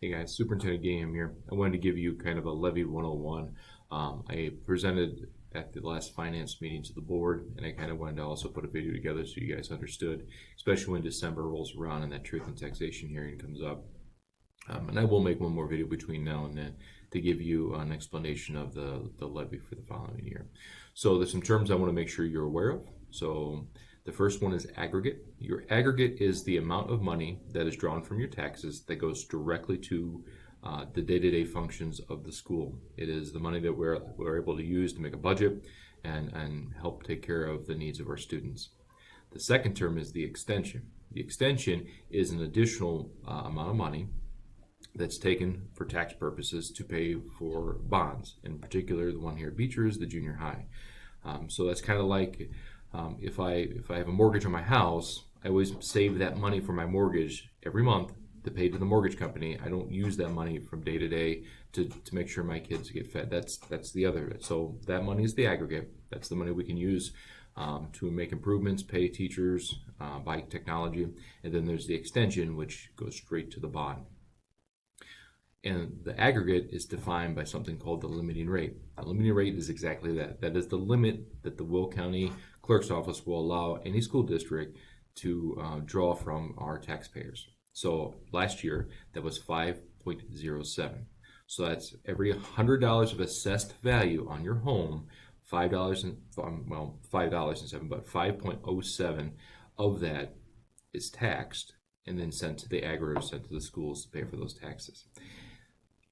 Hey guys, Superintendent Gaham here. I wanted to give you kind of a Levy 101. I presented at the last finance meeting to the board, and I kind of wanted to also put a video together so you guys understood, especially when December rolls around and that truth and taxation hearing comes up. And I will make one more video between now and then to give you an explanation of the levy for the following year. So there's some terms I want to make sure you're aware of. So the first one is aggregate. Your aggregate is the amount of money that is drawn from your taxes that goes directly to the day-to-day functions of the school. It is the money that we're able to use to make a budget and help take care of the needs of our students. The second term is the extension. The extension is an additional amount of money that's taken for tax purposes to pay for bonds. In particular, the one here at Beecher is the junior high. So that's kind of like if I have a mortgage on my house, I always save that money for my mortgage every month to pay to the mortgage company. I don't use that money from day to day to make sure my kids get fed. That's the other. So that money is the aggregate. That's the money we can use to make improvements, pay teachers, buy technology. And then there's the extension, which goes straight to the bond. And the aggregate is defined by something called the limiting rate. The limiting rate is exactly that. That is the limit that the Will County Clerk's Office will allow any school district to draw from our taxpayers. So last year, that was 5.07. So that's every $100 of assessed value on your home, $5.07, but 5.07 of that is taxed and then sent to the aggregate, sent to the schools to pay for those taxes.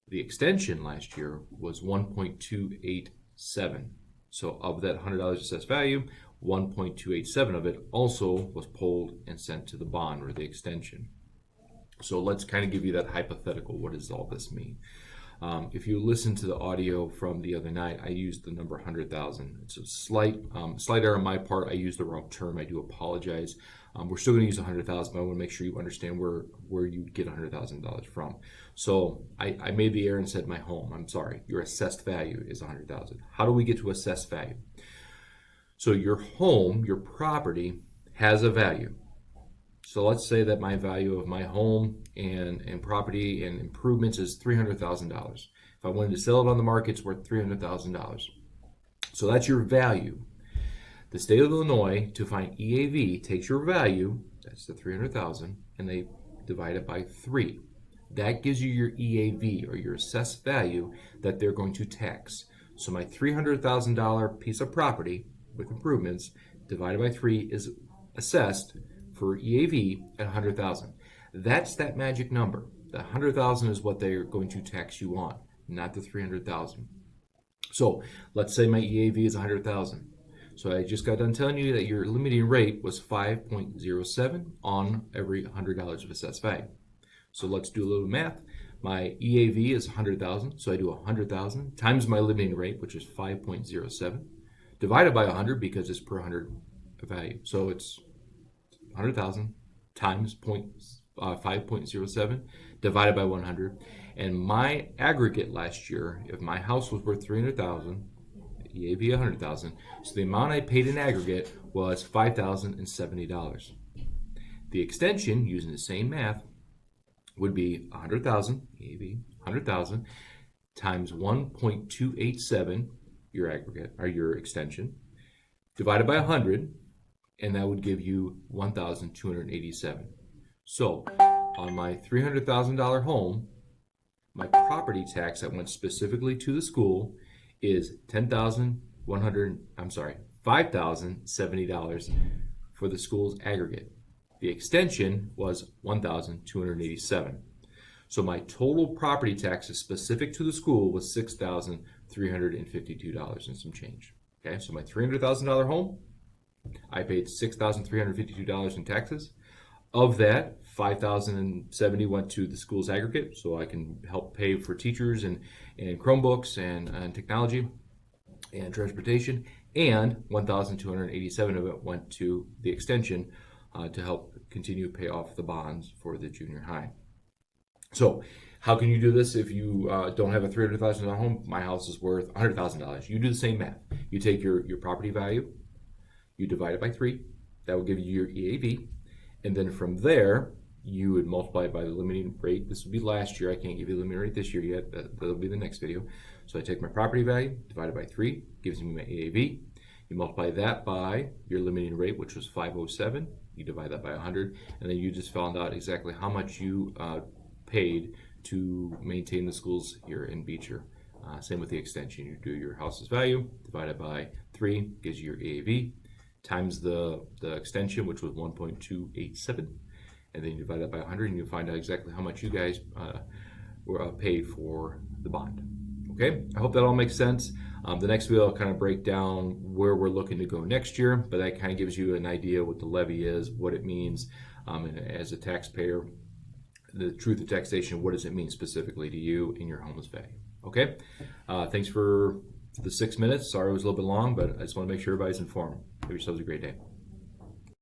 The extension last year was 1.287. So of that $100 assessed value, 1.287 of it also was pulled and sent to the bond or the extension. So let's kind of give you that hypothetical. What does all this mean? If you listen to the audio from the other night, I used the number 100,000. It's a slight error on my part. I used the wrong term. I do apologize. We're still going to use 100,000, but I want to make sure you understand where you get $100,000 from. So I made the error and said my home. I'm sorry. Your assessed value is 100,000. How do we get to assessed value? So your home, your property, has a value. So let's say that my value of my home and property and improvements is $300,000. If I wanted to sell it on the market, it's worth $300,000. So that's your value. The state of Illinois, to find EAV, takes your value, that's the $300,000, and they divide it by 3. That gives you your EAV, or your assessed value, that they're going to tax. So my $300,000 piece of property with improvements divided by 3 is assessed for EAV at 100,000. That's that magic number. The 100,000 is what they're going to tax you on, not the 300,000. So let's say my EAV is 100,000. So I just got done telling you that your limiting rate was 5.07 on every $100 of assessed value. So let's do a little math. My EAV is 100,000, so I do 100,000 times my limiting rate, which is 5.07, divided by 100 because it's per 100 value. So it's 100,000 times 5.07 divided by 100. And my aggregate last year, if my house was worth 300,000, EAV 100,000, so the amount I paid in aggregate was $5,070. The extension, using the same math, would be 100,000, EAV 100,000, times 1.287, your aggregate, or your extension, divided by 100, and that would give you 1,287. So on my $300,000 home, my property tax that went specifically to the school is $5,070 for the school's aggregate. The extension was 1,287. So my total property taxes specific to the school was $6,352 and some change. Okay, so my $300,000 home, I paid $6,352 in taxes. Of that, $5,070 went to the school's aggregate, so I can help pay for teachers and Chromebooks and technology and transportation. And $1,287 of it went to the extension to help continue to pay off the bonds for the junior high. So how can you do this if you don't have a $300,000 home? My house is worth $100,000. You do the same math. You take your property value, you divide it by 3. That will give you your EAV. And then from there, you would multiply it by the limiting rate. This would be last year. I can't give you the limiting rate this year yet. That'll be the next video. So I take my property value, divide it by 3, gives me my AAV. You multiply that by your limiting rate, which was 507. You divide that by 100, and then you just found out exactly how much you paid to maintain the schools here in Beecher. Same with the extension. You do your house's value, divide it by 3, gives you your AAV, times the extension, which was 1.287, and then you divide that by 100, and you'll find out exactly how much you guys were paid for the bond. Okay, I hope that all makes sense. The next video I'll kind of break down where we're looking to go next year, but that kind of gives you an idea what the levy is, what it means, and as a taxpayer, the truth of taxation, what does it mean specifically to you in your home's value. Okay, thanks for the 6 minutes. Sorry it was a little bit long, but I just want to make sure everybody's informed. Have yourselves a great day.